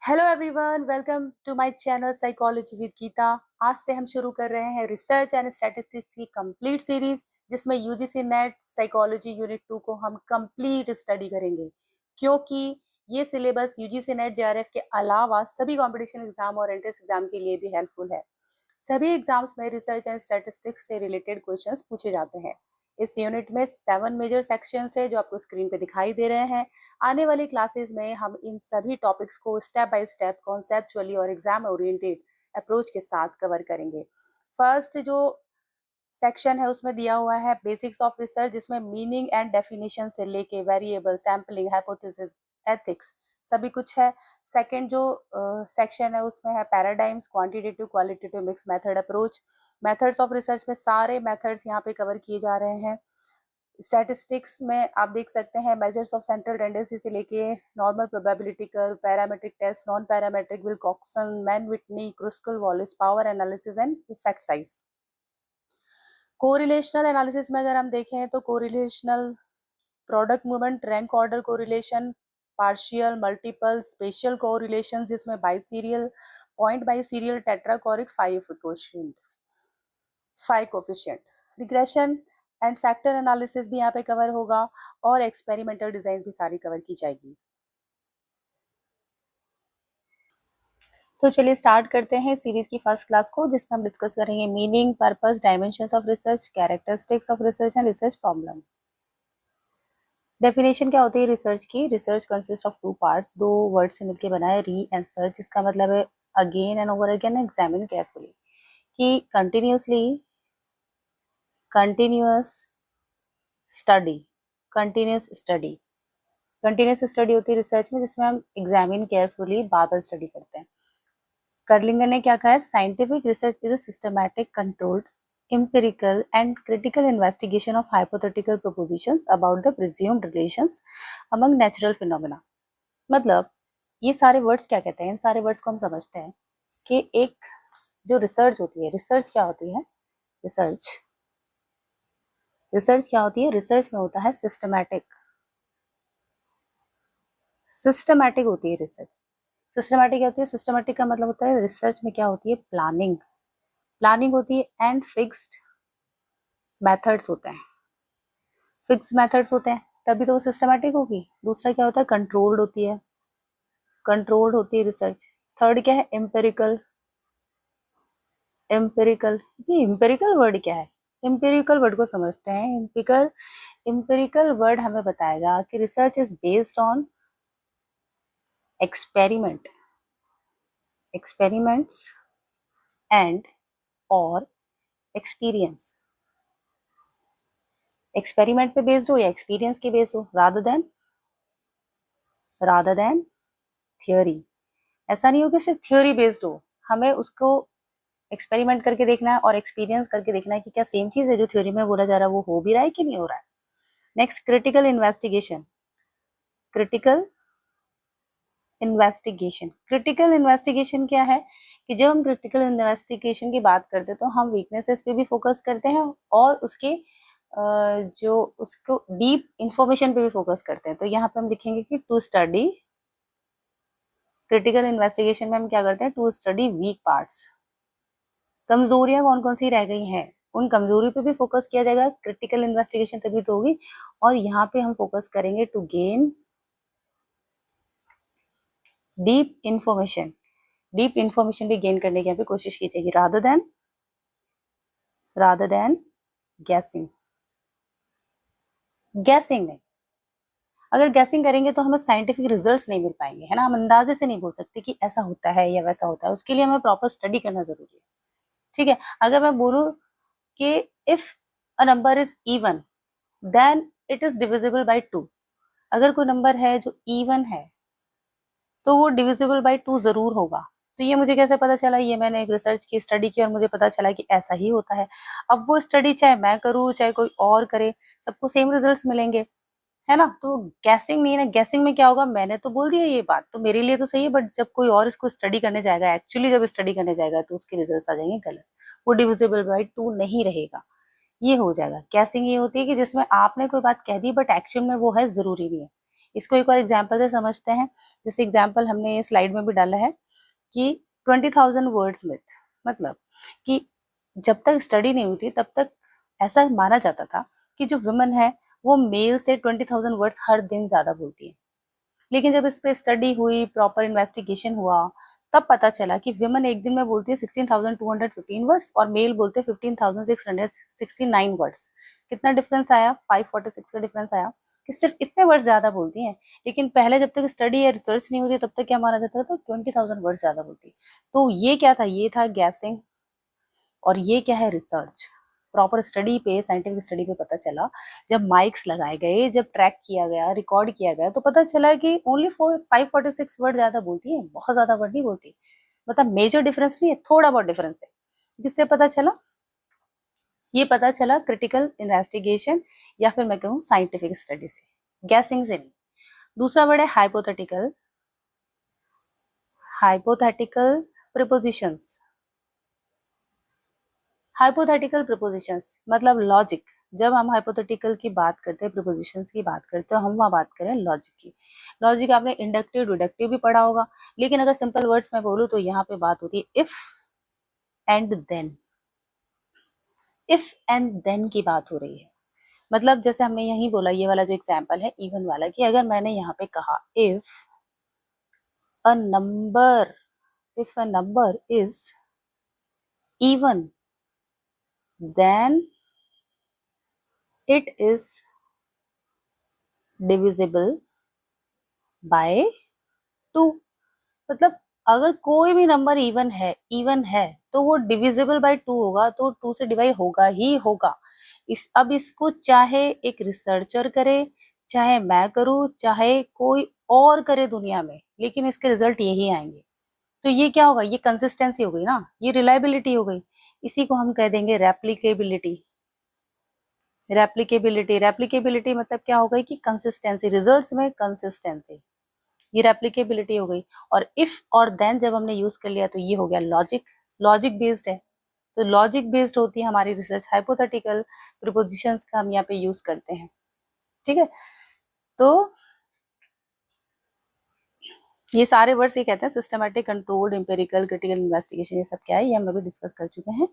Hello everyone, welcome to my channel psychology with Geeta. आज से हम शुरू कर रहे हैं रिसर्च एंड स्टैटिस्टिक्स की कंप्लीट सीरीज, जिसमें यूजीसी नेट साइकोलॉजी यूनिट 2 को हम कंप्लीट स्टडी करेंगे, क्योंकि ये सिलेबस यूजीसी नेट जेआरएफ के अलावा सभी कंपटीशन एग्जाम और एंट्रेंस एग्जाम के लिए भी हेल्पफुल है। सभी एग्जाम्स में रिसर्च एंड स्टैटिस्टिक्स से रिलेटेड क्वेश्चंस पूछे जाते हैं। इस यूनिट में 7 मेजर सेक्शंस है जो आपको स्क्रीन पे दिखाई दे रहे हैं। आने वाली क्लासेस में हम इन सभी टॉपिक्स को स्टेप बाय स्टेप कॉन्सेप्चुअली और एग्जाम ओरिएंटेड अप्रोच के साथ कवर करेंगे। फर्स्ट जो सेक्शन है उसमें दिया हुआ है बेसिक्स ऑफ रिसर्च, जिसमें मीनिंग एंड डेफिनेशन से लेके वेरिएबल, सैम्पलिंग, हाइपोथेसिस, एथिक्स सभी कुछ है। सेकंड जो सेक्शन है उसमें है paradigms, quantitative qualitative mix method approach. Methods of research में सारे मेथड्स यहाँ पे कवर किए जा रहे हैं। स्टैटिस्टिक्स में आप देख सकते हैं मेजर्स ऑफ सेंट्रल टेंडेंसी से लेके normal probability curve, parametric test, non parametric, Wilcoxon, Mann Whitney, Kruskal Wallis, power analysis and effect size. Correlational analysis में अगर हम देखें तो correlational product movement, rank order correlation, partial, multiple, special correlation, जिसमें biserial, point biserial, tetrachoric, five coefficient, regression and factor analysis भी यहाँ पे cover होगा, और एक्सपेरिमेंटल डिजाइन भी सारी कवर की जाएगी। तो चलिए स्टार्ट करते हैं सीरीज की फर्स्ट क्लास को, जिसमें हम डिस्कस करेंगे meaning, purpose, dimensions of research, characteristics of research and research problem. Definition क्या होती है रिसर्च की? Research consist of two parts, दो वर्ड से मिलकर बना है, री एंड सर्च, जिसका मतलब है again and over again, examine carefully, कि continuous study continuous study continuous study होती है रिसर्च में, जिसमें हम एग्जामिन केयरफुली बार बार स्टडी करते हैं। कर्लिंगर ने क्या कहा है? Scientific research is a systematic, controlled, empirical and critical investigation of hypothetical propositions about the presumed relations among natural phenomena। मतलब ये सारे वर्ड्स क्या कहते हैं? इन सारे वर्ड्स को हम समझते हैं कि एक जो रिसर्च होती है, रिसर्च क्या होती है? रिसर्च क्या होती है? रिसर्च में होता है सिस्टमैटिक होती है रिसर्च। सिस्टमैटिक क्या होती है? सिस्टमैटिक का मतलब होता है रिसर्च में क्या होती है? प्लानिंग होती है, एंड फिक्स्ड मेथड्स होते हैं। फिक्स्ड मेथड्स होते हैं तभी तो वो सिस्टमैटिक होगी। दूसरा क्या होता है? कंट्रोल्ड होती है रिसर्च। थर्ड क्या है? एम्पेरिकल वर्ड क्या है? एम्पेरिकल वर्ड को समझते हैं। एम्पेरिकल वर्ड हमें बताएगा कि research is based on experiments and और एक्सपीरियंस। एक्सपेरिमेंट पे बेस्ड हो या एक्सपीरियंस के बेस्ड हो, रादर देन थियोरी। ऐसा नहीं हो कि सिर्फ थ्योरी बेस्ड हो, हमें उसको एक्सपेरिमेंट करके देखना है और एक्सपीरियंस करके देखना है कि क्या सेम चीज है जो थ्योरी में बोला जा रहा है वो हो भी रहा है कि नहीं हो रहा है। नेक्स्ट, क्रिटिकल इन्वेस्टिगेशन क्या है? कि जब हम क्रिटिकल इन्वेस्टिगेशन की बात करते हैं तो हम वीकनेसेस पे भी फोकस करते हैं और जो उसको डीप इंफॉर्मेशन पे भी फोकस करते हैं। तो यहाँ पे हम लिखेंगे कि टू स्टडी क्रिटिकल इन्वेस्टिगेशन में हम क्या करते हैं? To study weak parts. कमजोरियां कौन कौन सी रह गई हैं, उन कमजोरियों पे भी फोकस किया जाएगा। क्रिटिकल इन्वेस्टिगेशन तभी तो होगी। और यहाँ पे हम फोकस करेंगे टू गेन डीप इंफॉर्मेशन भी गेन करने की यहाँ पे कोशिश की जाएगी, रादर देन गैसिंग नहीं। अगर गैसिंग करेंगे तो हमें साइंटिफिक रिजल्ट्स नहीं मिल पाएंगे, है ना। हम अंदाजे से नहीं बोल सकते कि ऐसा होता है या वैसा होता है, उसके लिए हमें प्रॉपर स्टडी करना जरूरी है। ठीक है, अगर मैं बोलूं कि if a number is even then it is divisible by 2। अगर कोई नंबर है जो इवन है तो वो डिविजिबल बाय 2 जरूर होगा। तो ये मुझे कैसे पता चला? ये मैंने एक रिसर्च की स्टडी की और मुझे पता चला कि ऐसा ही होता है। अब वो स्टडी चाहे मैं करूँ चाहे कोई और करे, सबको सेम रिजल्ट्स मिलेंगे, है ना। तो गैसिंग नहीं है ना। गैसिंग में क्या होगा? मैंने तो बोल दिया ये बात तो मेरे लिए तो सही है, बट जब कोई और इसको स्टडी करने जाएगा, एक्चुअली जब स्टडी करने जाएगा तो उसके रिजल्ट्स आ जाएंगे गलत, वो डिविजिबल बाय 2 नहीं रहेगा। ये हो जाएगा। गैसिंग ये होती है कि जिसमें आपने कोई बात कह दी बट एक्चुअल में वो है जरूरी नहीं है। इसको एक और एग्जाम्पल से समझते हैं। जैसे एग्जाम्पल हमने ये स्लाइड में भी डाला है कि 20,000 वर्ड्स मिथ, मतलब कि जब तक स्टडी नहीं हुई थी तब तक ऐसा माना जाता था कि जो वुमेन है वो मेल से 20,000 वर्ड्स हर दिन ज्यादा बोलती है। लेकिन जब इस पे स्टडी हुई, प्रॉपर इन्वेस्टिगेशन हुआ, तब पता चला कि वुमेन एक दिन में बोलती है 16,215 वर्ड्स और मेल बोलते हैं 15,669 वर्ड्स। कितना डिफरेंस आया? 546 का डिफरेंस आया कि सिर्फ इतने वर्ड्स ज्यादा बोलती हैं। लेकिन पहले जब तक स्टडी या रिसर्च नहीं हुई तब तक क्या माना जाता था? तो 20,000 वर्ड्स ज्यादा बोलती। तो ये क्या था? ये था गैसिंग। और ये क्या है? रिसर्च। प्रॉपर स्टडी पे, साइंटिफिक स्टडी पे पता चला, जब माइक्स लगाए गए, जब ट्रैक किया गया, रिकॉर्ड किया गया, तो पता चला कि ओनली 546 वर्ड ज्यादा बोलती है, बहुत ज्यादा वर्ड नहीं बोलती। मतलब मेजर डिफरेंस नहीं है, थोड़ा बहुत डिफरेंस है। किससे पता चला? ये पता चला क्रिटिकल इन्वेस्टिगेशन या फिर मैं कहूँ साइंटिफिक स्टडी से, गैसिंग से नहीं। दूसरा वर्ड है hypothetical. Hypothetical prepositions. Hypothetical prepositions मतलब लॉजिक। जब हम हाइपोथेटिकल की बात करते हैं, प्रिपोजिशंस की बात करते हैं, हम वहाँ बात करें लॉजिक की। लॉजिक आपने इंडक्टिव डिडक्टिव भी पढ़ा होगा, लेकिन अगर सिंपल वर्ड्स में बोलूँ तो यहाँ पे बात होती है if and then. If and then की बात हो रही है। मतलब जैसे हमने यही बोला, ये वाला जो एग्जाम्पल है इवन वाला, कि अगर मैंने यहाँ पे कहा a number if a number is even then it is divisible by 2। मतलब अगर कोई भी नंबर इवन है तो वो डिविजिबल बाय 2 होगा, तो 2 से डिवाइड होगा ही होगा। अब इसको चाहे एक रिसर्चर करे, चाहे मैं करूं, चाहे कोई और करे दुनिया में, लेकिन इसके रिजल्ट यही आएंगे। तो ये क्या होगा? ये कंसिस्टेंसी हो गई ना, ये रिलायबिलिटी हो गई। इसी को हम कह देंगे रेप्लिकेबिलिटी। रेप्लिकेबिलिटी मतलब क्या हो गई? कि कंसिस्टेंसी, रिजल्ट्स में कंसिस्टेंसी, ये रेप्लिकेबिलिटी हो गई। और इफ और देन जब हमने यूज कर लिया तो ये हो गया लॉजिक। लॉजिक बेस्ड है, तो लॉजिक बेस्ड होती है हमारी रिसर्च। हाइपोथेटिकल प्रिपोजिशंस का हम यहाँ पे यूज करते हैं। ठीक है, तो ये सारे वर्ड्स ये कहते हैं systematic, controlled, empirical, critical investigation. ये सब क्या है? ये हम अभी डिस्कस कर चुके हैं।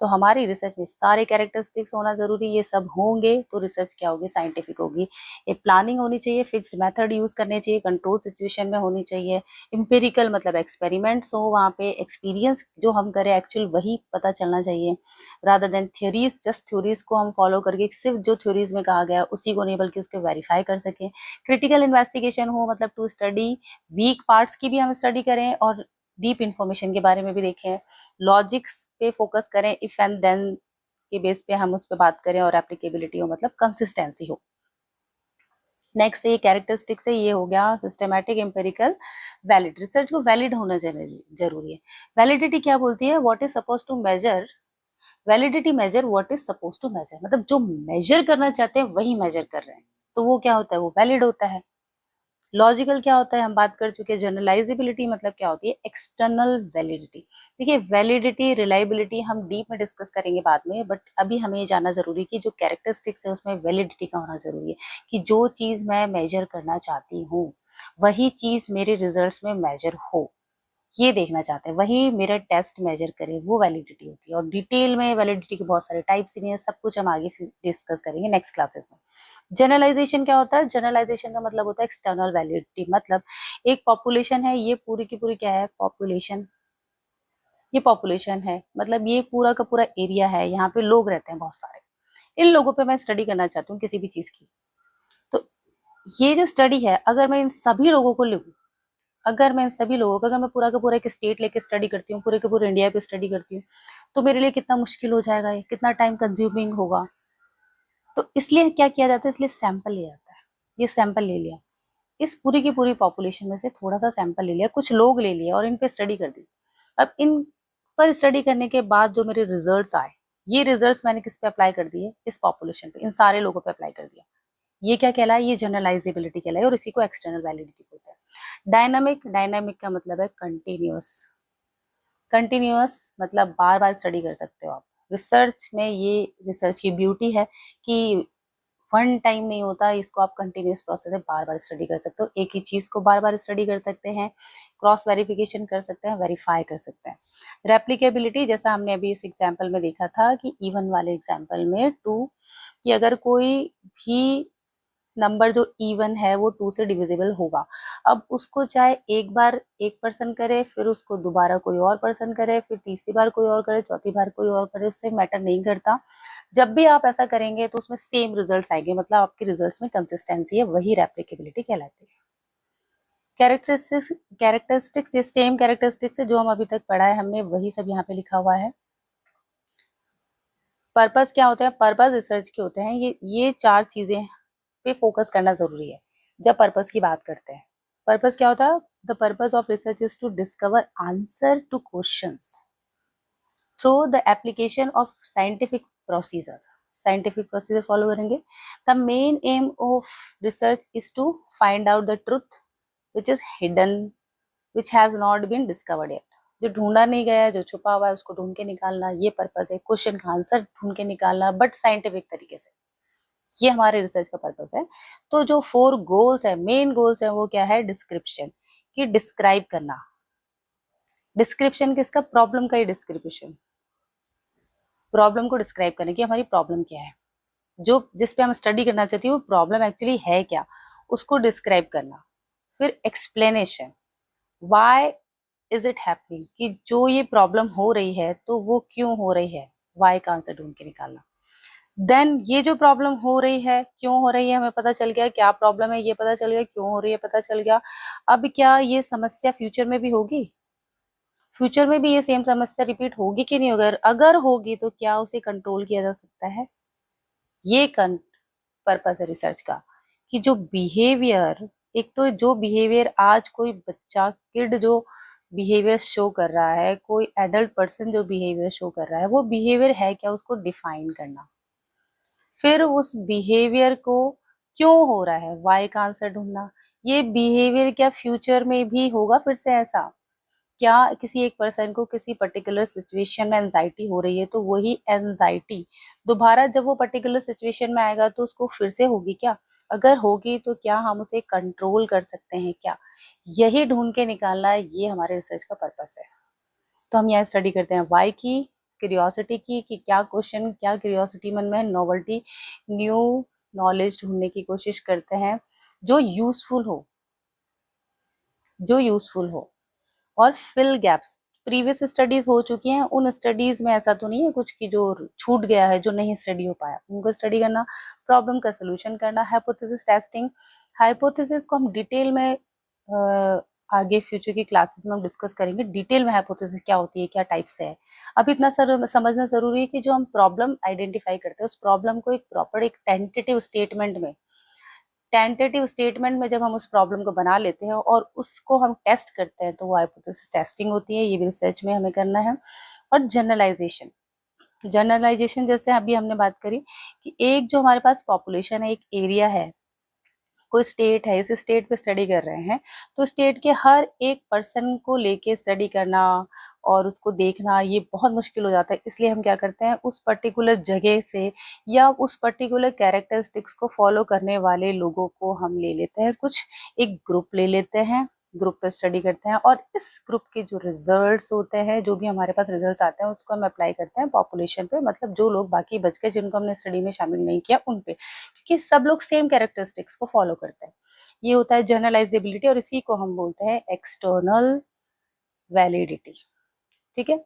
तो हमारी रिसर्च में सारे कैरेक्टरिस्टिक्स होना जरूरी, ये सब होंगे तो रिसर्च क्या होगी? साइंटिफिक होगी। ये प्लानिंग होनी चाहिए, फिक्स्ड मेथड यूज करने चाहिए, कंट्रोल सिचुएशन में होनी चाहिए। एम्पिरिकल मतलब एक्सपेरिमेंट्स हो, वहाँ पे एक्सपीरियंस जो हम करें एक्चुअल वही पता चलना चाहिए, rather than theories. Just theories को हम फॉलो करके सिर्फ जो थ्योरीज में कहा गया उसी को नहीं, बल्कि उसको वेरीफाई कर सकें। क्रिटिकल इन्वेस्टिगेशन हो, मतलब टू स्टडी वीक पार्ट्स की भी हम स्टडी करें और डीप इंफॉर्मेशन के बारे में भी देखें। लॉजिक्स पे फोकस करें, इफ एंड देन के बेस पे हम उस पर बात करें, और एप्लीकेबिलिटी हो मतलब कंसिस्टेंसी हो। नेक्स्ट ये कैरेक्टरिस्टिक्स है, ये हो गया सिस्टमैटिक, एम्पेरिकल, वैलिड। रिसर्च को वैलिड होना जरूरी है। वैलिडिटी क्या बोलती है? What is suppose to measure. Validity measure what is suppose to measure, मतलब जो मेजर करना चाहते हैं वही मेजर कर रहे हैं, तो वो क्या होता है? वो वैलिड होता है। लॉजिकल क्या होता है? हम बात कर चुके हैं। जनरलाइजेबिलिटी मतलब क्या होती है? External validity. देखिए वैलिडिटी, रिलायबिलिटी हम डीप में डिस्कस करेंगे बाद में, बट अभी हमें ये जानना जरूरी है कि जो कैरेक्टरिस्टिक्स है उसमें वैलिडिटी का होना जरूरी है, कि जो चीज मैं मेजर करना चाहती हूँ वही चीज मेरे रिजल्ट्स में मेजर हो, ये देखना चाहते हैं, वही मेरा टेस्ट मेजर करे, वो वैलिडिटी होती है। और डिटेल में वैलिडिटी के बहुत सारे टाइप्स भी हैं, सब कुछ हम आगे डिस्कस करेंगे नेक्स्ट क्लासेस में। जनरलाइजेशन क्या होता है? जनरलाइजेशन का मतलब होता है एक्सटर्नल वैलिडिटी। मतलब एक पॉपुलेशन है, ये पूरी की पूरी क्या है? पॉपुलेशन। ये पॉपुलेशन है, मतलब ये पूरा का पूरा एरिया है, यहाँ पे लोग रहते हैं बहुत सारे। इन लोगों पे मैं स्टडी करना चाहती हूँ किसी भी चीज की। तो ये जो स्टडी है, अगर मैं इन सभी लोगों को लूँ, अगर मैं इन सभी लोगों का, अगर मैं पूरा का पूरा एक स्टेट लेके स्टडी करती हूँ, पूरे के पूरे इंडिया पे स्टडी करती हूँ, तो मेरे लिए कितना मुश्किल हो जाएगा, ये कितना टाइम कंज्यूमिंग होगा। तो इसलिए क्या किया जाता है? इसलिए सैंपल लिया जाता है। ये सैंपल ले लिया, इस पूरी की पूरी पॉपुलेशन में से थोड़ा सा सैंपल ले लिया, कुछ लोग ले लिए और इन पे स्टडी कर दी। अब इन पर स्टडी करने के बाद जो मेरे रिजल्ट्स आए, ये रिजल्ट्स मैंने किस पे अप्लाई कर दिए? इस पॉपुलेशन पे, इन सारे लोगों पे अप्लाई कर दिया। ये क्या कहलाए? ये जनरलाइजेबिलिटी कहलाए, और इसी को एक्सटर्नल वैलिडिटी बोलते हैं। डायनामिक, डायनामिक का मतलब है कंटिन्यूअस। कंटिन्यूअस मतलब बार बार स्टडी कर सकते हो आप। रिसर्च में ये रिसर्च की ब्यूटी है कि वन टाइम नहीं होता, इसको आप कंटिन्यूस प्रोसेस है, बार बार स्टडी कर सकते हो, एक ही चीज को बार बार स्टडी कर सकते हैं, क्रॉस वेरिफिकेशन कर सकते हैं, वेरीफाई कर सकते हैं। रेप्लिकेबिलिटी, जैसा हमने अभी इस एग्जाम्पल में देखा था कि इवन वाले एग्जाम्पल में टू, कि अगर कोई भी नंबर जो इवन है वो टू से डिविजिबल होगा, अब उसको चाहे एक बार एक पर्सन करे, फिर उसको दोबारा कोई और पर्सन करे, फिर तीसरी बार कोई और करे, चौथी बार कोई और करे, उससे मैटर नहीं करता। जब भी आप ऐसा करेंगे तो उसमें सेम रिजल्ट्स आएंगे, मतलब आपके रिजल्ट्स में कंसिस्टेंसी है, वही रेप्लिकेबिलिटी कहलाती है। कैरेक्टरिस्टिक्स ये सेम कैरेक्टरिस्टिक्स है जो हम अभी तक पढ़ा है हमने, वही सब यहाँ पे लिखा हुआ है। पर्पस क्या होते हैं, पर्पस रिसर्च के होते हैं, ये चार चीजें पे फोकस करना जरूरी है जब पर्पस की बात करते हैं। पर्पस क्या होता है, the purpose of research is to discover answer to questions through the application of scientific procedure follow करेंगे। The main aim of research is to find out the truth which is hidden, which has not been discovered yet, जो ढूंढा नहीं गया है, जो छुपा हुआ है, उसको ढूंढ के निकालना, ये पर्पस है। क्वेश्चन का आंसर ढूंढ के निकालना बट साइंटिफिक तरीके से, ये हमारे रिसर्च का पर्पस है। तो जो 4 गोल्स है, मेन गोल्स है, वो क्या है, डिस्क्रिप्शन, कि डिस्क्राइब करना। डिस्क्रिप्शन किसका, प्रॉब्लम का ही डिस्क्रिप्शन, प्रॉब्लम को डिस्क्राइब करने की, हमारी प्रॉब्लम क्या है, जो जिस पे हम स्टडी करना चाहते हैं वो प्रॉब्लम एक्चुअली है क्या, उसको डिस्क्राइब करना। फिर explanation, why is it happening, कि जो ये प्रॉब्लम हो रही है तो वो क्यों हो रही है, व्हाई का आंसर ढूंढ के निकालना। देन ये जो प्रॉब्लम हो रही है, क्यों हो रही है, हमें पता चल गया क्या प्रॉब्लम है, ये पता चल गया, क्यों हो रही है पता चल गया। अब क्या ये समस्या फ्यूचर में भी होगी, फ्यूचर में भी ये सेम समस्या रिपीट होगी कि नहीं होगी, अगर होगी तो क्या उसे कंट्रोल किया जा सकता है, ये पर्पस है रिसर्च का। कि जो बिहेवियर, एक तो जो बिहेवियर आज कोई बच्चा किड जो बिहेवियर शो कर रहा है, कोई एडल्ट पर्सन जो बिहेवियर शो कर रहा है, वो बिहेवियर है क्या, उसको डिफाइन करना। फिर उस बिहेवियर को क्यों हो रहा है, वाई का आंसर ढूंढना। ये बिहेवियर क्या फ्यूचर में भी होगा फिर से ऐसा, क्या किसी एक पर्सन को किसी पर्टिकुलर सिचुएशन में एंजाइटी हो रही है तो वही एंजाइटी दोबारा जब वो पर्टिकुलर सिचुएशन में आएगा तो उसको फिर से होगी क्या, अगर होगी तो क्या हम उसे कंट्रोल कर सकते हैं क्या, यही ढूंढ के निकालना, ये हमारे रिसर्च का पर्पस है। तो हम यहाँ स्टडी करते हैं वाई की, क्यूरियोसिटी की, कि क्या क्वेश्चन, क्या क्यूरियोसिटी मन में है, नोवेल्टी, न्यू नॉलेज ढूंढने की कोशिश करते हैं जो यूजफुल हो, जो यूजफुल हो। और फिल गैप्स, प्रीवियस स्टडीज हो चुकी हैं, उन स्टडीज में ऐसा तो नहीं है कुछ कि जो छूट गया है, जो नहीं स्टडी हो पाया, उनको स्टडी करना। प्रॉब्लम का सोल्यूशन करना, हाइपोथेसिस टेस्टिंग, हाइपोथेसिस को हम डिटेल में आगे फ्यूचर की क्लासेस में हम डिस्कस करेंगे डिटेल में हाइपोथेसिस क्या होती है, क्या टाइप से है। अब इतना समझना जरूरी है कि जो हम प्रॉब्लम आइडेंटिफाई करते हैं उस प्रॉब्लम को एक प्रॉपर एक टेंटेटिव स्टेटमेंट में जब हम उस प्रॉब्लम को बना लेते हैं और उसको हम टेस्ट करते हैं तो वो हाइपोथेसिस टेस्टिंग होती है, ये भी रिसर्च में हमें करना है। और जनरलाइजेशन, जनरलाइजेशन जैसे अभी हमने बात करी कि एक जो हमारे पास पॉपुलेशन है, एक एरिया है, कोई स्टेट है, इस स्टेट पे स्टडी कर रहे हैं, तो स्टेट के हर एक पर्सन को लेके स्टडी करना और उसको देखना ये बहुत मुश्किल हो जाता है। इसलिए हम क्या करते हैं, उस पर्टिकुलर जगह से या उस पर्टिकुलर कैरेक्टरिस्टिक्स को फॉलो करने वाले लोगों को हम ले लेते हैं, कुछ एक ग्रुप ले लेते हैं, ग्रुप पे स्टडी करते हैं और इस ग्रुप के जो रिजल्ट्स होते हैं, जो भी हमारे पास रिजल्ट्स आते हैं उसको हम अप्लाई करते हैं पॉपुलेशन पे, मतलब जो लोग बाकी बच गए जिनको हमने स्टडी में शामिल नहीं किया उन पे, क्योंकि सब लोग सेम कैरेक्टरिस्टिक्स को फॉलो करते हैं। ये होता है जनरलाइजेबिलिटी और इसी को हम बोलते हैं एक्सटर्नल वैलिडिटी। ठीक है,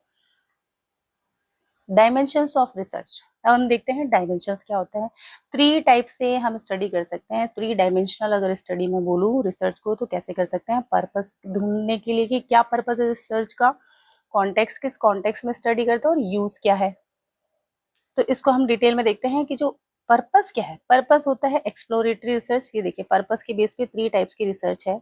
डायमेंशंस ऑफ रिसर्च, अब हम देखते हैं डायमेंशंस क्या होते हैं। 3 टाइप से हम स्टडी कर सकते हैं, 3 डायमेंशनल अगर स्टडी में बोलूँ रिसर्च को तो कैसे कर सकते हैं। पर्पस ढूंढने के लिए कि क्या पर्पस है रिसर्च का, कॉन्टेक्स्ट किस कॉन्टेक्स्ट में स्टडी करते हैं और यूज क्या है। तो इसको हम डिटेल में देखते हैं कि जो पर्पस क्या है। पर्पस होता है एक्सप्लोरेटरी रिसर्च, ये देखिए पर्पस के बेस पे 3 टाइप्स की रिसर्च है।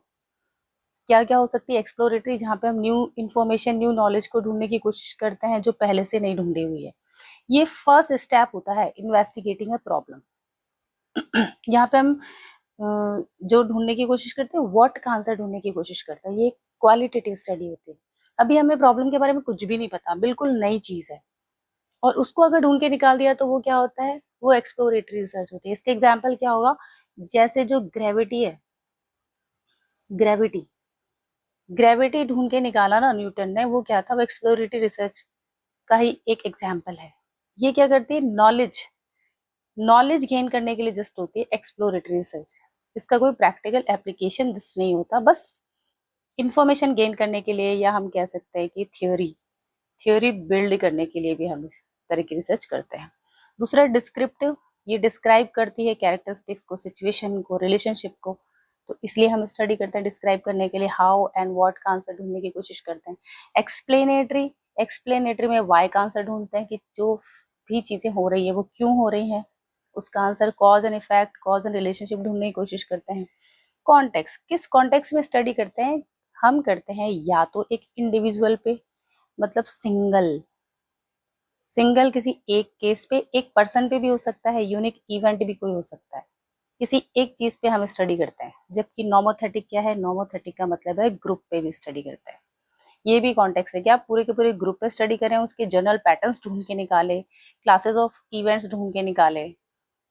क्या क्या हो सकती है, एक्सप्लोरेटरी जहाँ पे हम न्यू इन्फॉर्मेशन न्यू नॉलेज को ढूंढने की कोशिश करते हैं जो पहले से नहीं ढूंढी हुई है, ये फर्स्ट स्टेप होता है इन्वेस्टिगेटिंग अ प्रॉब्लम। यहाँ पे हम जो ढूंढने की कोशिश करते हैं व्हाट का आंसर ढूंढने की कोशिश करते हैं, ये क्वालिटेटिव स्टडी होती है। अभी हमें प्रॉब्लम के बारे में कुछ भी नहीं पता, बिल्कुल नई चीज है और उसको अगर ढूंढ के निकाल दिया तो वो क्या होता है, वो एक्सप्लोरेटरी रिसर्च होती है। इसके एग्जाम्पल क्या होगा, जैसे जो ग्रेविटी है, ग्रेविटी ग्रेविटी ढूंढ के निकाला ना न्यूटन ने, वो क्या था, वो एक्सप्लोरेटरी रिसर्च का ही एक एग्जाम्पल है। ये क्या करती है, नॉलेज नॉलेज गेन करने के लिए जस्ट होती है एक्सप्लोरेटरी रिसर्च। इसका कोई प्रैक्टिकल एप्लीकेशन जस्ट नहीं होता, बस इंफॉर्मेशन गेन करने के लिए, या हम कह सकते हैं कि थ्योरी थ्योरी बिल्ड करने के लिए भी हम इस तरह की रिसर्च करते हैं। दूसरा डिस्क्रिप्टिव, ये डिस्क्राइब करती है कैरेक्टरिस्टिक्स को, सिचुएशन को, रिलेशनशिप को, तो इसलिए हम स्टडी करते हैं डिस्क्राइब करने के लिए, हाउ एंड व्हाट का आंसर ढूंढने की कोशिश करते हैं। एक्सप्लेनेटरी, एक्सप्लेनेटरी में वाई का आंसर ढूंढते हैं कि जो भी चीजें हो रही है वो क्यों हो रही हैं, उसका answer, cause and effect, cause and relationship ढूंढने की कोशिश करते हैं। कॉन्टेक्स्ट, किस कॉन्टेक्स्ट में स्टडी करते हैं, हम करते हैं या तो एक इंडिविजुअल पे, मतलब सिंगल सिंगल किसी एक केस पे, एक पर्सन पे भी हो सकता है, यूनिक इवेंट भी कोई हो सकता है, किसी एक चीज पे हम स्टडी करते हैं। जबकि नॉमोथेटिक क्या है, नॉमोथेटिक का मतलब है ग्रुप पे भी स्टडी करते हैं। ये भी कॉन्टेक्स्ट है कि आप पूरे के पूरे ग्रुप पे स्टडी करें, उसके जनरल पैटर्न्स ढूंढ के निकाले, क्लासेस ऑफ इवेंट्स ढूंढ के निकाले,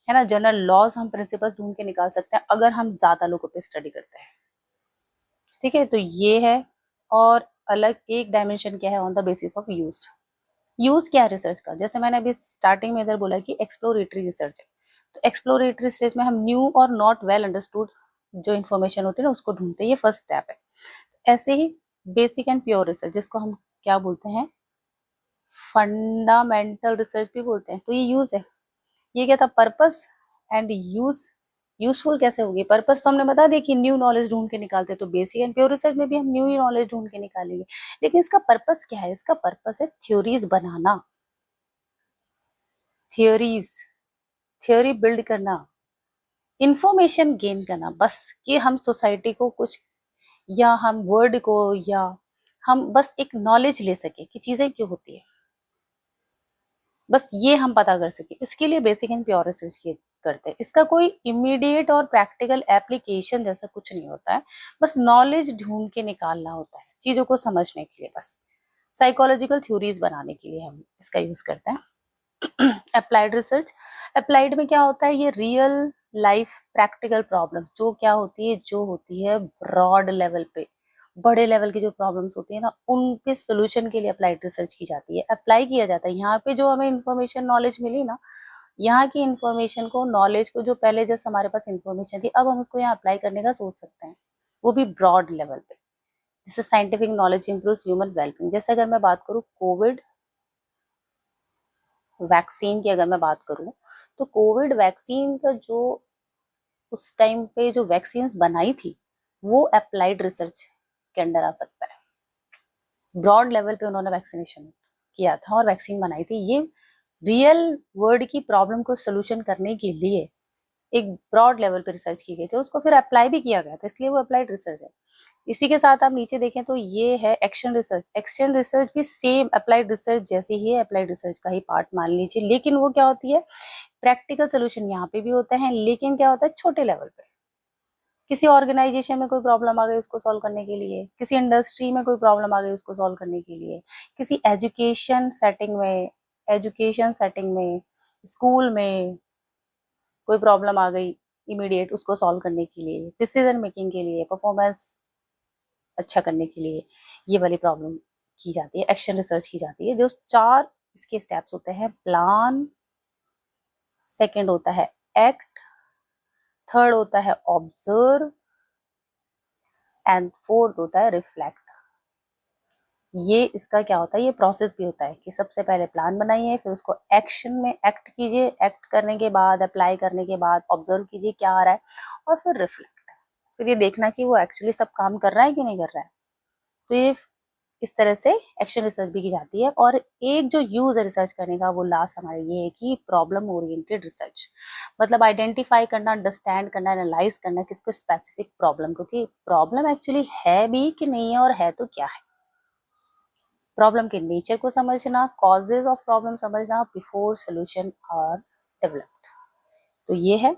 है ना, जनरल लॉज, हम प्रिंसिपल्स ढूंढ के निकाल सकते हैं अगर हम ज्यादा लोगों पे स्टडी करते हैं। ठीक है, तो ये है। और अलग एक डायमेंशन क्या है, on the basis of use. Use क्या है रिसर्च का, जैसे मैंने अभी स्टार्टिंग में इधर बोला कि एक्सप्लोरेटरी रिसर्च है, तो एक्सप्लोरेटरी स्टेज में हम न्यू और नॉट वेल अंडरस्टूड जो इन्फॉर्मेशन होती है ना, उसको ढूंढते हैं, ये फर्स्ट स्टेप है। ऐसे ही बेसिक एंड प्योर रिसर्च, जिसको हम क्या बोलते हैं, फंडामेंटल रिसर्च भी बोलते हैं, तो ये यूज है। ये क्या था, पर्पस एंड यूज। यूजफुल कैसे होगी, पर्पस तो हमने बता दिया कि न्यू नॉलेज ढूंढ के निकालते हैं, तो बेसिक एंड प्योर रिसर्च में भी हम न्यू ही नॉलेज ढूंढ के निकालेंगे। लेकिन इसका पर्पस क्या है, इसका पर्पस है थ्योरीज बनाना, थ्योरीज थ्योरी बिल्ड करना, इंफॉर्मेशन गेन करना, बस कि हम सोसाइटी को कुछ, या हम वर्ड को, या हम बस एक नॉलेज ले सके कि चीजें क्यों होती है, बस ये हम पता कर सके। इसके लिए बेसिक एंड प्योर रिसर्च करते हैं। इसका कोई इमीडिएट और प्रैक्टिकल एप्लीकेशन जैसा कुछ नहीं होता है, बस नॉलेज ढूंढ के निकालना होता है चीजों को समझने के लिए, बस साइकोलॉजिकल थ्योरीज बनाने के लिए हम इसका यूज करते हैं। अप्लाइड रिसर्च, अप्लाइड में क्या होता है, ये रियल लाइफ प्रैक्टिकल प्रॉब्लम जो क्या होती है, जो होती है ब्रॉड लेवल पे, बड़े लेवल की जो प्रॉब्लम्स होती है ना, उनके सोल्यूशन के लिए अप्लाइड रिसर्च की जाती है, अप्लाई किया जाता है। यहाँ पे जो हमें इन्फॉर्मेशन नॉलेज मिली ना, यहाँ की इन्फॉर्मेशन को, नॉलेज को, जो पहले जैसे हमारे पास इन्फॉर्मेशन थी, अब हम उसको यहाँ अप्लाई करने का सोच सकते हैं, वो भी ब्रॉड लेवल पे, जिससे scientific knowledge improve human wellbeing. जैसे अगर मैं बात करूँ कोविड वैक्सीन की, अगर मैं बात करूँ, तो कोविड वैक्सीन का जो उस टाइम पे जो वैक्सीन बनाई थी, वो अप्लाइड रिसर्च के अंडर आ सकता है। ब्रॉड लेवल पे उन्होंने वैक्सीनेशन किया था और वैक्सीन बनाई थी, ये रियल वर्ल्ड की प्रॉब्लम को सोल्यूशन करने के लिए एक ब्रॉड लेवल पे रिसर्च की गई थी, उसको फिर अप्लाई भी किया गया था, इसलिए वो अप्लाइड रिसर्च है। इसी के साथ आप नीचे देखें तो ये है एक्शन रिसर्च। एक्शन रिसर्च भी सेम अप्लाइड रिसर्च जैसे ही है, अप्लाइड रिसर्च का ही पार्ट मान लीजिए, लेकिन वो क्या होती है, प्रैक्टिकल सोल्यूशन यहाँ पे भी होते हैं, लेकिन क्या होता है, छोटे लेवल पे। किसी ऑर्गेनाइजेशन में कोई प्रॉब्लम आ गई उसको सॉल्व करने के लिए, किसी इंडस्ट्री में कोई प्रॉब्लम आ गई उसको सॉल्व करने के लिए, किसी एजुकेशन सेटिंग में, स्कूल में कोई प्रॉब्लम आ गई इमीडिएट, उसको सॉल्व करने के लिए, डिसीजन मेकिंग के लिए, परफॉर्मेंस अच्छा करने के लिए, ये वाली प्रॉब्लम की जाती है, एक्शन रिसर्च की जाती है। जो चार इसके स्टेप्स होते हैं, प्लान, सेकंड होता है एक्ट, थर्ड होता है ऑब्जर्व, एंड फोर्थ होता है रिफ्लेक्ट। ये इसका क्या होता है, ये प्रोसेस भी होता है कि सबसे पहले प्लान बनाइए, फिर उसको एक्शन में एक्ट कीजिए, एक्ट करने के बाद, अप्लाई करने के बाद ऑब्जर्व कीजिए क्या आ रहा है, और फिर रिफ्लेक्ट, फिर ये देखना कि वो एक्चुअली सब काम कर रहा है कि नहीं कर रहा है। तो ये इस तरह से एक्शन रिसर्च भी की जाती है। और एक जो यूज है रिसर्च करने का, वो लास्ट हमारे ये है कि प्रॉब्लम ओरिएंटेड रिसर्च, मतलब आइडेंटिफाई करना, अंडरस्टैंड करना, एनालाइज करना किसको स्पेसिफिक प्रॉब्लम को, कि प्रॉब्लम एक्चुअली है भी कि नहीं है, और है तो क्या है, प्रॉब्लम के नेचर को समझना, कॉजेज ऑफ प्रॉब्लम समझना बिफोर सोल्यूशन आर डेवलप्ड। तो ये है।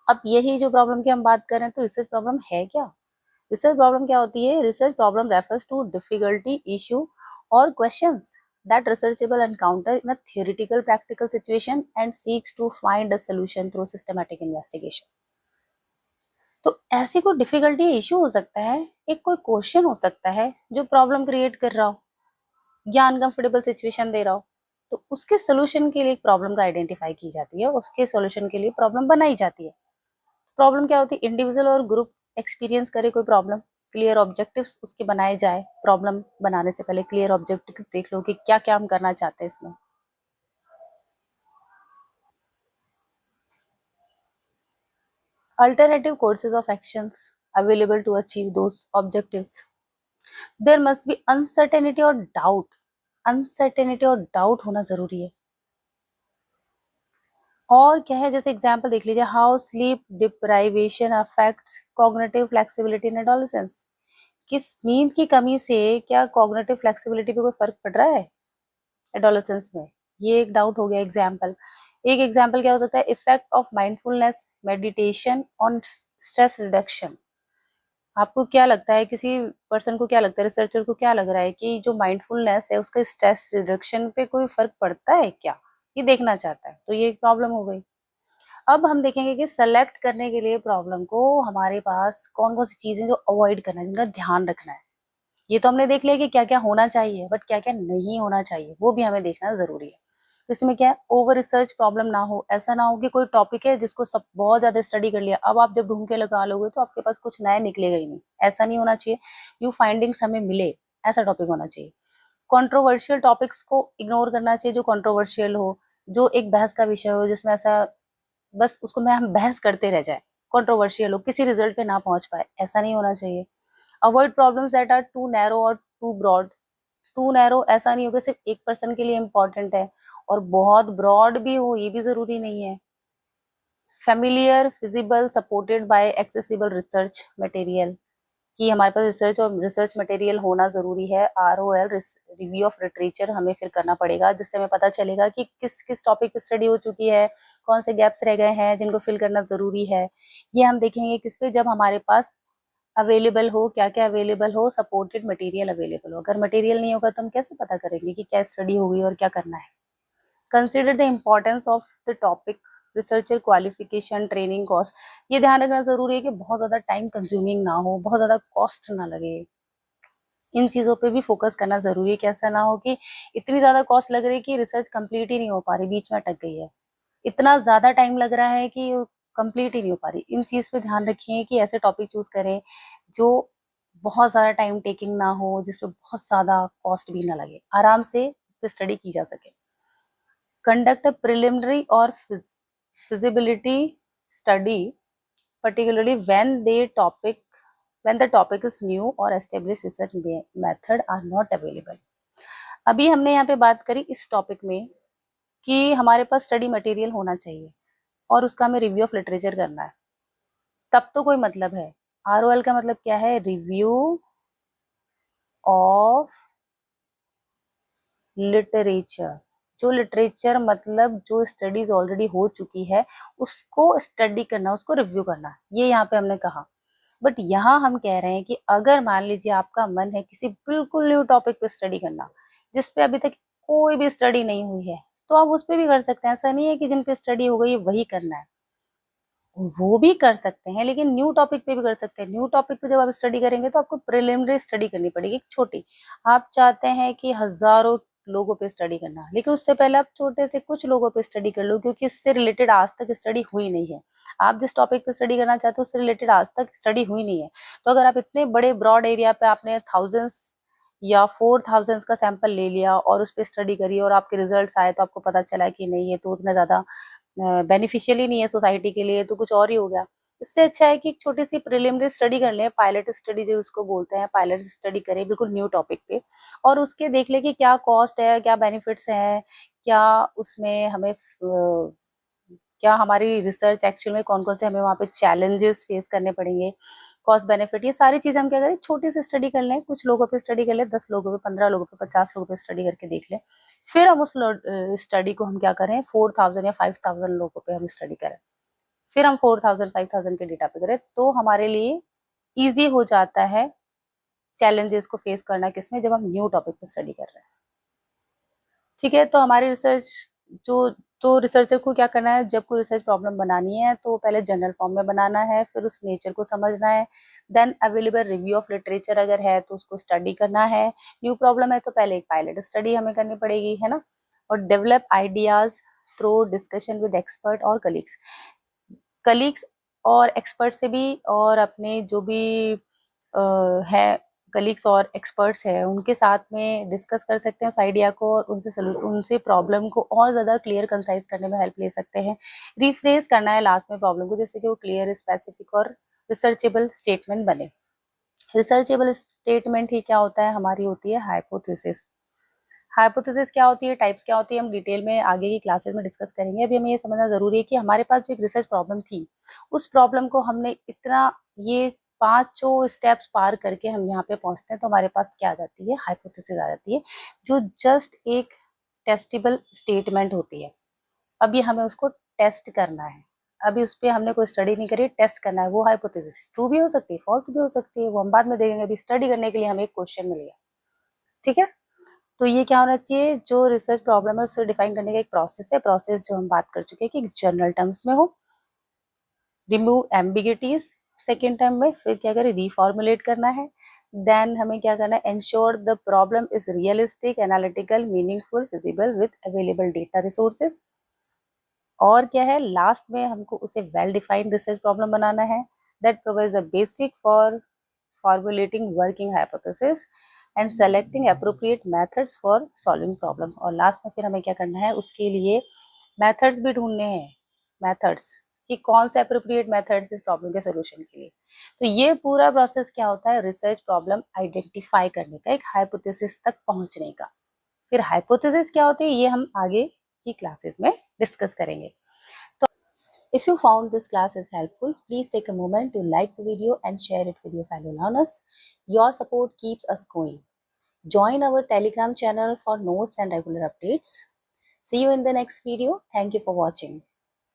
अब यही जो प्रॉब्लम की हम बात कर रहे हैं, तो रिसर्च प्रॉब्लम है क्या, रिसर्च प्रॉब्लम क्या होती है, research problem refers to difficulty, issue और questions that researchable encounter in a theoretical practical situation and seeks to find a solution through systematic investigation. तो ऐसी कोई डिफिकल्टी इशू हो सकता है, एक कोई क्वेश्चन हो सकता है जो प्रॉब्लम क्रिएट कर रहा हो या अनकंफर्टेबल सिचुएशन दे रहा हो, तो उसके सोल्यूशन के लिए एक प्रॉब्लम का आइडेंटिफाई की जाती है, उसके सोल्यूशन के लिए प्रॉब्लम बनाई जाती है। प्रॉब्लम क्या होती है? इंडिविजुअल और ग्रुप एक्सपीरियंस करे कोई प्रॉब्लम, क्लियर ऑब्जेक्टिव्स उसके बनाए जाए। प्रॉब्लम बनाने से पहले क्लियर ऑब्जेक्टिव देख लो कि क्या क्या हम करना चाहते हैं इसमें। Alternative courses of actions available to achieve those objectives. There must be uncertainty or doubt. Uncertainty और डाउट होना जरूरी है। और क्या है, जैसे एग्जांपल देख लीजिए, how sleep deprivation affects cognitive flexibility in adolescence. किस नींद की कमी से क्या कॉग्निटिव फ्लेक्सिबिलिटी पे कोई फर्क पड़ रहा है एडोलेसेंस में? ये एक डाउट हो गया एग्जाम्पल। एक एग्जाम्पल क्या हो सकता है? Effect of mindfulness meditation on stress reduction. आपको क्या लगता है, किसी पर्सन को क्या लगता है, रिसर्चर को क्या लग रहा है कि जो माइंडफुलनेस है उसका स्ट्रेस रिडक्शन पे कोई फर्क पड़ता है क्या? ये देखना चाहता है, तो ये एक प्रॉब्लम हो गई। अब हम देखेंगे कि सेलेक्ट करने के लिए प्रॉब्लम को हमारे पास कौन कौन सी चीजें जो अवॉइड करना है, जिनका ध्यान रखना है। ये तो हमने देख लिया कि क्या क्या होना चाहिए, बट क्या क्या नहीं होना चाहिए वो भी हमें देखना जरूरी है। तो इसमें क्या है, ओवर रिसर्च प्रॉब्लम ना हो। ऐसा ना हो कि कोई टॉपिक है जिसको सब बहुत ज्यादा स्टडी कर लिया, अब आप जब ढूंढ के लगा लोगे तो आपके पास कुछ नया निकलेगा ही नहीं। ऐसा नहीं होना चाहिए। न्यू फाइंडिंग्स हमें मिले, ऐसा टॉपिक होना चाहिए। कंट्रोवर्शियल टॉपिक्स को इग्नोर करना चाहिए, जो कंट्रोवर्शियल हो, जो एक बहस का विषय हो, जिसमें ऐसा बस उसको में हम बहस करते रह जाए, कंट्रोवर्शियल हो, किसी रिजल्ट पे ना पहुंच पाए, ऐसा नहीं होना चाहिए। Avoid problems that are too narrow और टू ब्रॉड। टू नैरो ऐसा नहीं होगा सिर्फ एक पर्सन के लिए इम्पोर्टेंट है, और बहुत ब्रॉड भी हो ये भी जरूरी नहीं है। Familiar feasible supported by accessible research material, कि हमारे पास रिसर्च और रिसर्च मटेरियल होना जरूरी है। ROL रिव्यू ऑफ लिटरेचर हमें फिर करना पड़ेगा, जिससे हमें पता चलेगा कि किस किस टॉपिक पे स्टडी हो चुकी है, कौन से गैप्स रह गए हैं जिनको फिल करना जरूरी है। ये हम देखेंगे किस पे, जब हमारे पास अवेलेबल हो, क्या क्या अवेलेबल हो, सपोर्टेड मटेरियल अवेलेबल हो। अगर मटेरियल नहीं होगा तो हम कैसे पता करेंगे कि क्या स्टडी होगी और क्या करना है। Consider the importance of the topic, researcher qualification training cost. ये ध्यान रखना जरूरी है कि बहुत ज्यादा टाइम कंज्यूमिंग ना हो, बहुत ज्यादा कॉस्ट ना लगे। इन चीजों पे भी फोकस करना जरूरी है कि ऐसा ना हो कि इतनी ज्यादा कॉस्ट लग रही है कि रिसर्च कंप्लीट ही नहीं हो पा रही, बीच में अटक गई है। इतना ज्यादा टाइम लग रहा है कि कंप्लीट ही नहीं हो पा रही। इन चीज पे ध्यान रखिए कि ऐसे टॉपिक चूज करें जो बहुत ज्यादा टाइम टेकिंग ना हो, जिसपे बहुत ज्यादा कॉस्ट भी ना लगे, आराम से उस पर स्टडी की जा सके। Conduct a preliminary or feasibility study, particularly when the topic is new or established research method are not available. अभी हमने यहाँ पे बात करी इस टॉपिक में कि हमारे पास स्टडी मटेरियल होना चाहिए और उसका हमें रिव्यू ऑफ लिटरेचर करना है, तब तो कोई मतलब है। ROL का मतलब क्या है? Review of literature. जो लिटरेचर मतलब जो स्टडीज ऑलरेडी हो चुकी है उसको स्टडी करना, उसको रिव्यू करना, ये यहाँ पे हमने कहा। बट यहाँ हम कह रहे हैं कि अगर मान लीजिए आपका मन है किसी बिल्कुल न्यू टॉपिक पे स्टडी करना, जिसपे अभी तक कोई भी स्टडी नहीं हुई है, तो आप उस पर भी कर सकते हैं। ऐसा नहीं है कि जिन पे स्टडी हो गई वही करना है, वो भी कर सकते हैं, लेकिन न्यू टॉपिक पे भी कर सकते हैं। न्यू टॉपिक पे जब आप स्टडी करेंगे तो आपको प्रिलिमिनरी स्टडी करनी पड़ेगी, एक छोटी। आप चाहते हैं कि हजारों लोगों पे स्टडी करना, लेकिन उससे पहले आप छोटे से कुछ लोगों पे स्टडी कर लो, क्योंकि इससे रिलेटेड आज तक स्टडी हुई नहीं है। आप जिस टॉपिक पे स्टडी करना चाहते हो उससे रिलेटेड आज तक स्टडी हुई नहीं है। तो अगर आप इतने बड़े ब्रॉड एरिया पे आपने थाउजेंड्स या 4000 का सैंपल ले लिया और उस पर स्टडी करी और आपके रिजल्ट्स आए, तो आपको पता चला कि नहीं, ये तो उतना ज्यादा बेनिफिशियल ही नहीं है सोसाइटी के लिए, तो कुछ और ही हो गया। इससे अच्छा है कि एक छोटी सी प्रिलिमिनरी स्टडी कर लें, पायलट स्टडी जो उसको बोलते हैं, पायलट स्टडी करें बिल्कुल न्यू टॉपिक पे, और उसके देख लें कि क्या कॉस्ट है, क्या बेनिफिट्स हैं, क्या उसमें हमें क्या हमारी रिसर्च एक्चुअल में कौन कौन से हमें वहाँ पे चैलेंजेस फेस करने पड़ेंगे, कॉस्ट बेनिफिट, ये सारी चीजें हम क्या करें, छोटी सी स्टडी कर लें, कुछ लोगों पे स्टडी कर लें, 10 लोगों पे, 15 लोगों पे, 50 लोगों पे स्टडी करके देख लें। फिर हम उस स्टडी को हम क्या करें, 4000 या 5000 लोगों पे हम स्टडी करें। फिर हम 4000 5000 के डेटा पे करें, तो हमारे लिए ईजी हो जाता है चैलेंजेस को फेस करना, किसमें, जब हम न्यू टॉपिक पे स्टडी कर रहे हैं। ठीक है, तो हमारी रिसर्च जो तो रिसर्चर को क्या करना है, जब कोई रिसर्च प्रॉब्लम बनानी है तो पहले जनरल फॉर्म में बनाना है, फिर उस नेचर को समझना है, then available review of literature अगर है तो उसको स्टडी करना है, न्यू प्रॉब्लम है तो पहले एक पायलट स्टडी हमें करनी पड़ेगी, है ना, और develop ideas through discussion with expert और कलीग्स और एक्सपर्ट से भी, और अपने जो भी है कलीग्स और एक्सपर्ट्स हैं उनके साथ में डिस्कस कर सकते हैं उस आइडिया को, और उनसे प्रॉब्लम को और ज़्यादा क्लियर कंसाइज करने में हेल्प ले सकते हैं। रिफ्रेज करना है लास्ट में प्रॉब्लम को, जैसे कि वो क्लियर, स्पेसिफिक और रिसर्चेबल स्टेटमेंट बने। रिसर्चेबल स्टेटमेंट ही क्या होता है, हमारी होती है हाइपोथेसिस। हाइपोथेसिस क्या होती है, टाइप्स क्या होती है, हम डिटेल में आगे की क्लासेस में डिस्कस करेंगे। अभी हमें ये समझना जरूरी है कि हमारे पास जो एक रिसर्च प्रॉब्लम थी, उस प्रॉब्लम को हमने इतना, ये पांचों स्टेप्स पार करके हम यहाँ पे पहुंचते हैं, तो हमारे पास क्या आ जाती है, हाइपोथेसिस आ जाती है, जो जस्ट एक टेस्टेबल स्टेटमेंट होती है। अभी हमें उसको टेस्ट करना है, अभी उस पर हमने कोई स्टडी नहीं करी, टेस्ट करना है। वो हाइपोथेसिस ट्रू भी हो सकती है, फॉल्स भी हो सकती है, वो हम बाद में देखेंगे। अभी स्टडी करने के लिए हमें एक क्वेश्चन मिल गया, ठीक है। तो ये क्या होना चाहिए, जो रिसर्च प्रॉब्लम है उससे डिफाइन करने का एक प्रोसेस है, प्रोसेस जो हम बात कर चुके हैं कि जनरल टर्म्स में हो, रिमूव एम्बिगिटीज सेकेंड टर्म में, फिर क्या करें, रीफॉर्मुलेट करना है, देन हमें क्या करना है, ensure the problem is realistic, analytical, meaningful, visible with available data resources, और क्या है, लास्ट में हमको उसे वेल डिफाइंड रिसर्च प्रॉब्लम बनाना है that provides a basic for formulating working hypothesis and selecting appropriate methods for solving problem। और last में फिर हमें क्या करना है, उसके लिए मेथड्स भी ढूंढने हैं, मेथड्स कि कौन से अप्रोप्रिएट मेथड्स इस प्रॉब्लम के सोल्यूशन के लिए। तो ये पूरा प्रोसेस क्या होता है, रिसर्च प्रॉब्लम आइडेंटिफाई करने का, एक हाइपोथेसिस तक पहुंचने का। फिर हाइपोथेसिस क्या होती है, ये हम आगे की क्लासेस में डिस्कस करेंगे। If you found this class is helpful, please take a moment to like the video and share it with your fellow learners. Your support keeps us going. Join our Telegram channel for notes and regular updates. See you in the next video. Thank you for watching.